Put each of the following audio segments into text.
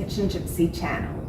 Kitchen Gypsy channel,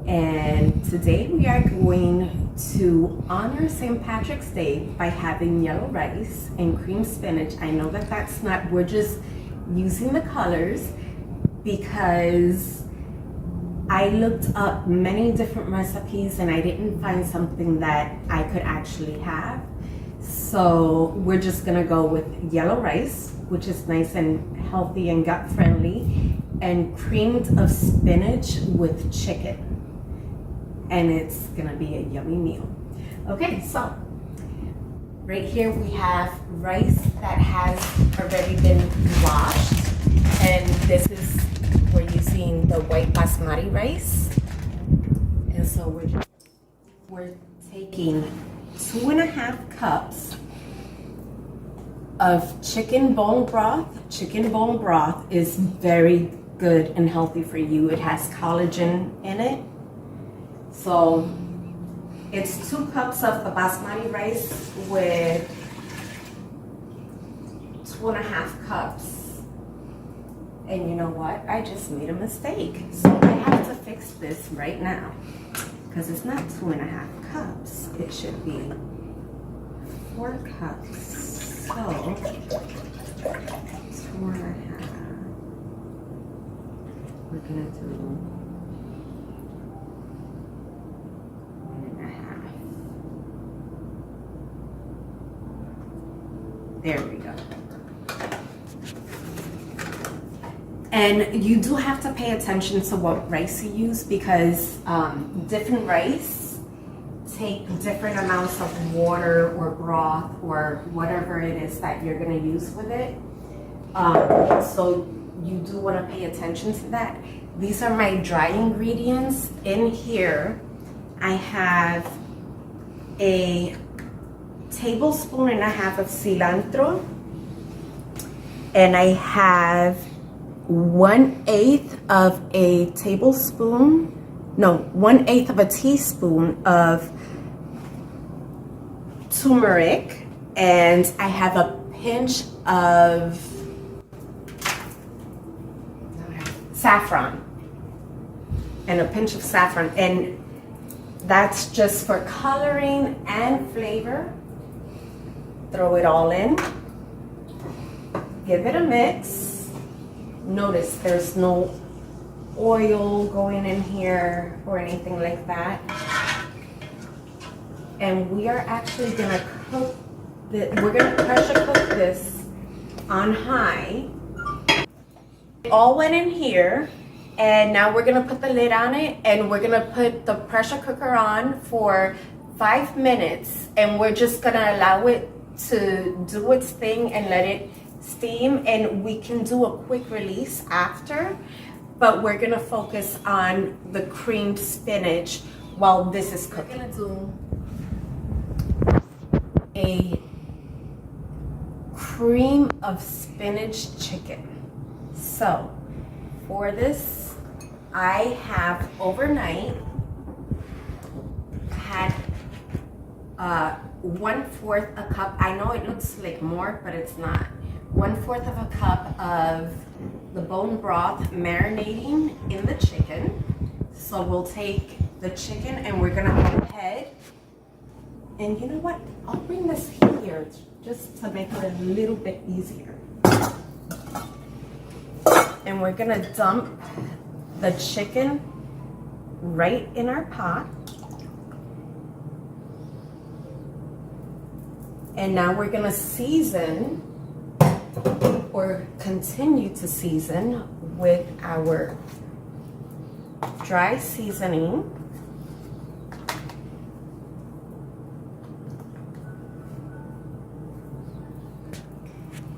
and today we are going to honor St. Patrick's Day by having yellow rice and cream spinach. I know that that's not, we're just using the colors because I looked up many different recipes and I didn't find something that I could actually have. So we're just gonna go with yellow rice, which is nice and healthy and gut friendly, and creamed of spinach with chicken. And it's gonna be a yummy meal. Okay, so right here we have rice that has already been washed, and this is, we're using the white basmati rice. And so we're taking 2.5 cups of chicken bone broth. Chicken bone broth is very good and healthy for you. It has collagen in it. So it's 2 cups of the basmati rice with 2.5 cups. And you know what? I just made a mistake. So I have to fix this right now because it's not 2.5 cups. It should be 4 cups. So 2.5. We're gonna do 1.5. There we go. And you do have to pay attention to what rice you use because different rice take different amounts of water or broth or whatever it is that you're going to use with it. So you do want to pay attention to that. These are my dry ingredients. In here, I have a 1.5 tablespoons of cilantro, and I have 1/8 of a tablespoon, no, 1/8 of a teaspoon of turmeric, and I have a pinch of saffron, and a pinch of saffron, and that's just for coloring and flavor. Throw it all in, give it a mix. Notice there's no oil going in here or anything like that. And we are actually gonna cook we're gonna pressure cook this on high. It all went in here, and now we're gonna put the lid on it, and we're gonna put the pressure cooker on for 5 minutes, and we're just gonna allow it to do its thing and let it steam, and we can do a quick release after, but we're gonna focus on the creamed spinach while this is cooking. We're gonna do a cream of spinach chicken. So for this, I have overnight had 1/4 a cup. I know it looks like more, but it's not. 1/4 of a cup of the bone broth marinating in the chicken. So we'll take the chicken and we're gonna go ahead. And you know what? I'll bring this here just to make it a little bit easier. And we're gonna dump the chicken right in our pot. And now we're gonna season or continue to season with our dry seasoning.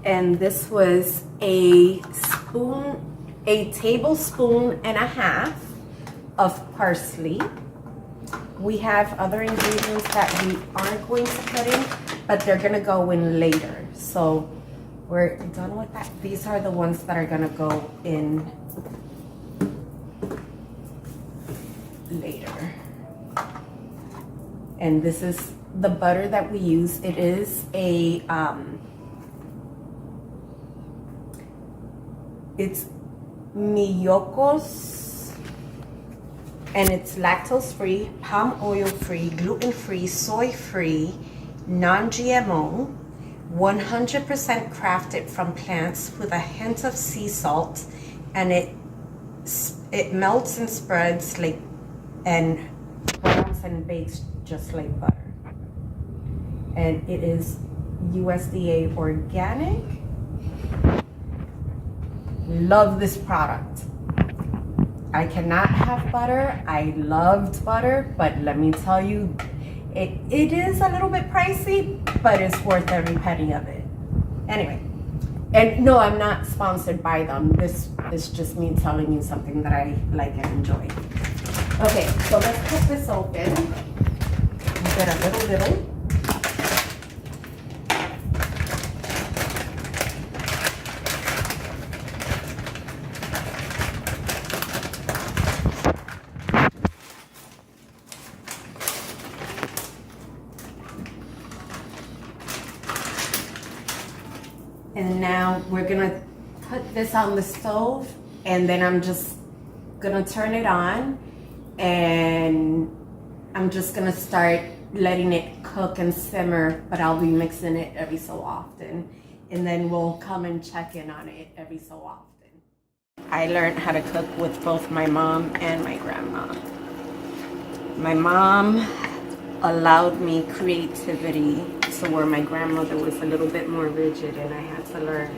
And this was a tablespoon and a half of parsley. We have other ingredients that we aren't going to put in, but they're gonna go in later. So we're done with that. These are the ones that are gonna go in later. And this is the butter that we use. It is it's Miyoko's, and it's lactose free, palm oil free, gluten free, soy free, non-GMO, 100% crafted from plants with a hint of sea salt, and it melts and spreads like and browns and bakes just like butter. And it is USDA organic. Love this product. I cannot have butter. I loved butter, but let me tell you, it is a little bit pricey, but it's worth every penny of it. Anyway, and no, I'm not sponsored by them. This is just me telling you something that I like and enjoy. Okay, so let's cut this open. Get a little. And now we're gonna put this on the stove, and then I'm just gonna turn it on, and I'm just gonna start letting it cook and simmer, but I'll be mixing it every so often, and then we'll come and check in on it every so often. I learned how to cook with both my mom and my grandma. My mom allowed me creativity, so where my grandmother was a little bit more rigid, and I had to learn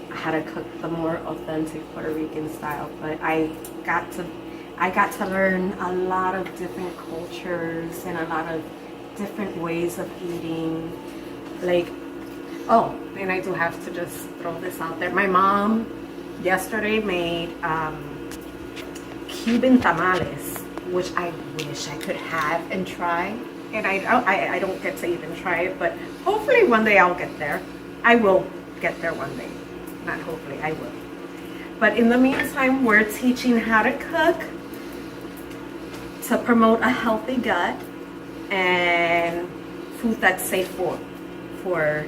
how to cook the more authentic Puerto Rican style. But I got to learn a lot of different cultures and a lot of different ways of eating. Like, oh, and I do have to just throw this out there. My mom yesterday made Cuban tamales, which I wish I could have and try. And I don't get to even try it, but hopefully one day I'll get there. I will get there one day. Not hopefully, I will. But in the meantime, we're teaching how to cook to promote a healthy gut and food that's safe for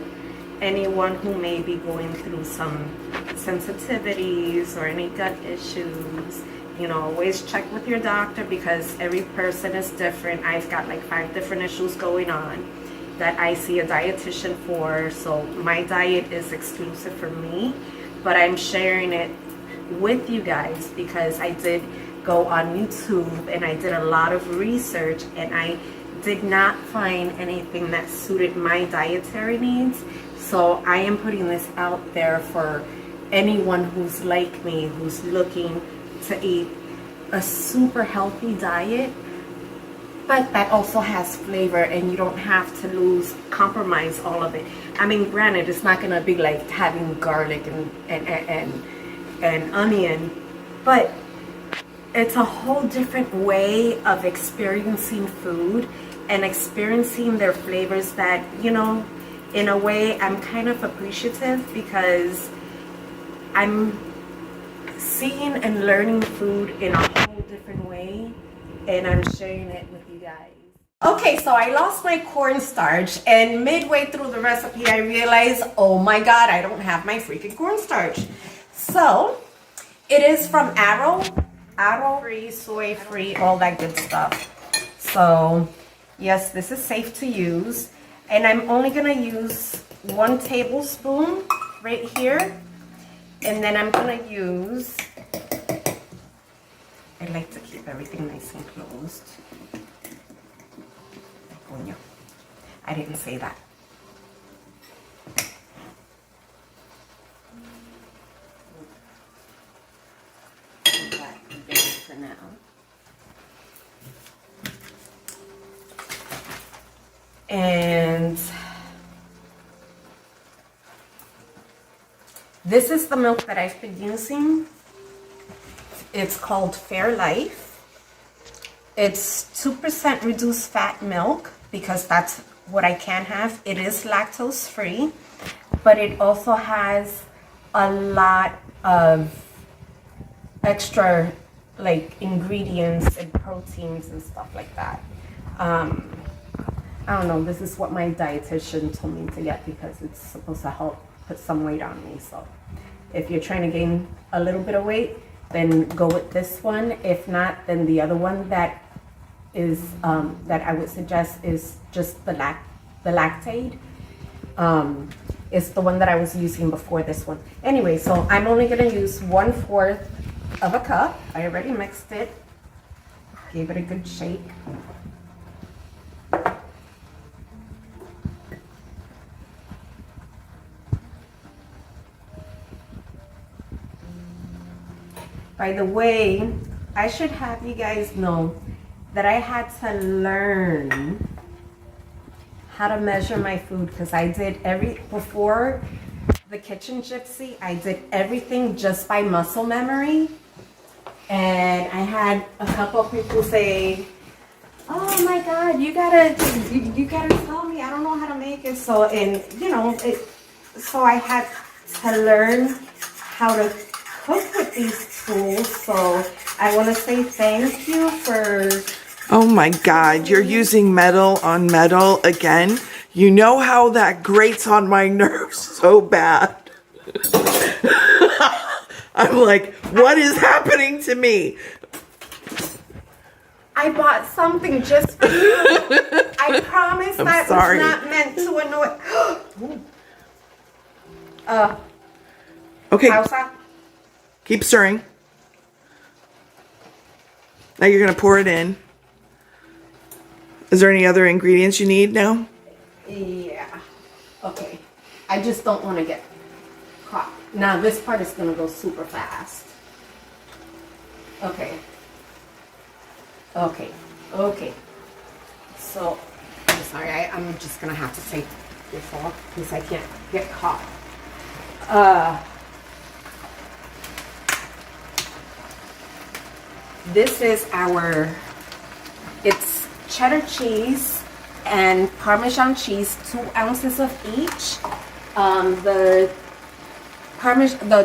anyone who may be going through some sensitivities or any gut issues. You know, always check with your doctor, because every person is different. I've got like 5 different issues going on that I see a dietitian for. So my diet is exclusive for me, but I'm sharing it with you guys because I did go on YouTube and I did a lot of research, and I did not find anything that suited my dietary needs. So I am putting this out there for anyone who's like me, who's looking to eat a super healthy diet, but that also has flavor, and you don't have to compromise all of it. I mean, granted, it's not gonna be like having garlic and onion, but it's a whole different way of experiencing food and experiencing their flavors that, you know, in a way I'm kind of appreciative, because I'm seeing and learning food in a whole different way, and I'm sharing it with you guys. Okay, so I lost my cornstarch, and midway through the recipe I realized, oh my god, I don't have my freaking cornstarch. So it is from Argo free, soy free, all that good stuff. So yes, this is safe to use, and I'm only gonna use 1 tablespoon right here. And then I'm gonna use, I like to keep everything nice and closed. I didn't say that. For now. And this is the milk that I've been using. It's called Fair Life. It's 2% reduced fat milk, because that's what I can have. It is lactose free, but it also has a lot of extra like ingredients and proteins and stuff like that. I don't know, this is what my dietitian told me to get, because it's supposed to help put some weight on me. So if you're trying to gain a little bit of weight, then go with this one. If not, then the other one that is that I would suggest is just the Lactate. It's the one that I was using before this one. Anyway, so I'm only gonna use 1/4 of a cup. I already mixed it, gave it a good shake. By the way, I should have you guys know that I had to learn how to measure my food, because I did before the kitchen Gypsy, I did everything just by muscle memory. And I had a couple of people say, oh my God, you gotta tell me, I don't know how to make it. So, and you know, so I had to learn how to cook with these tools. So I want to say thank you for... Oh my God, you're using metal on metal again. You know how that grates on my nerves so bad. I'm like, what is happening to me? I bought something just for you. I promise that sorry. was not meant to annoy. Okay, Pausa. keep stirring. Now you're gonna pour it in. Is there any other ingredients you need now? Yeah. Okay. I just don't want to get caught. Now this part is going to go super fast. Okay. Okay. Okay. So, I'm sorry. I'm just going to have to take this off because I can't get caught. This is it's cheddar cheese and Parmesan cheese, 2 ounces of each. The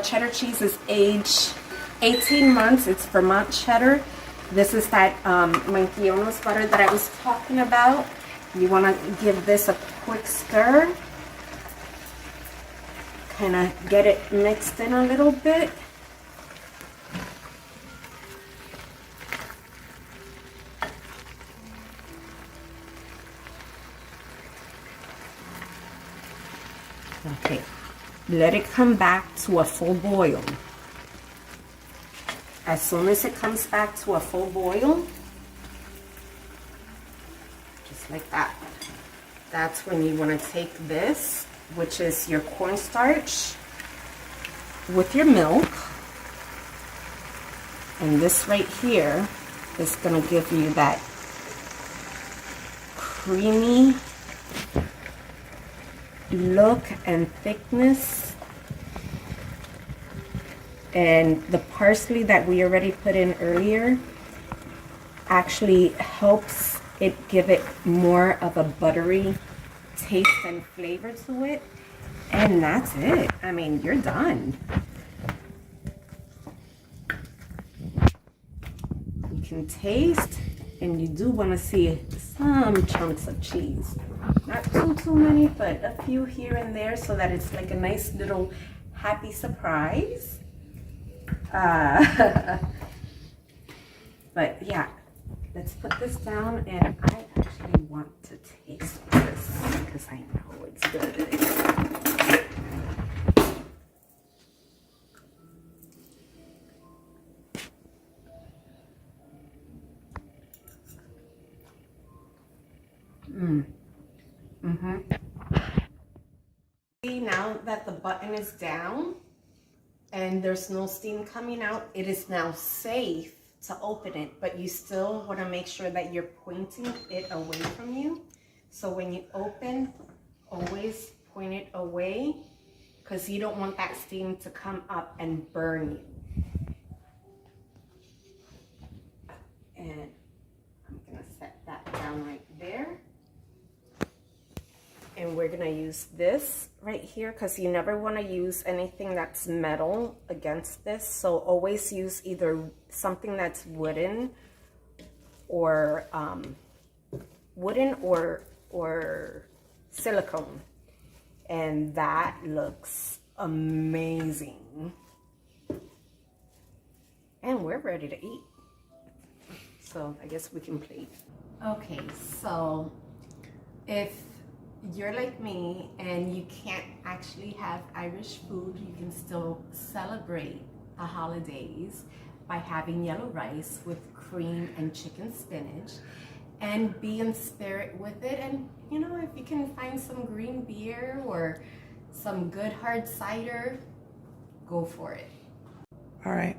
cheddar cheese is aged 18 months. It's Vermont cheddar. This is that Miyoko butter that I was talking about. You want to give this a quick stir. Kind of get it mixed in a little bit. Okay, let it come back to a full boil. As soon as it comes back to a full boil, just like that, that's when you want to take this, which is your cornstarch, with your milk. And this right here is going to give you that creamy look and thickness. And the parsley that we already put in earlier actually helps it give it more of a buttery taste and flavor to it. And that's it. I mean, you're done. You can taste, and you do want to see some chunks of cheese. Not too many, but a few here and there, so that it's like a nice little happy surprise. But yeah, let's put this down, and I actually want to taste this because I know it's good. See, now that the button is down and there's no steam coming out, it is now safe to open it, but you still want to make sure that you're pointing it away from you. So when you open, always point it away, because you don't want that steam to come up and burn you. And I'm gonna set that down right there. And we're gonna use this right here, because you never want to use anything that's metal against this. So always use either something that's wooden or silicone, and that looks amazing. And we're ready to eat. So I guess we can plate. Okay, so if you're like me and you can't actually have Irish food, you can still celebrate the holidays by having yellow rice with cream and chicken spinach and be in spirit with it. And you know, if you can find some green beer or some good hard cider, go for it. All right.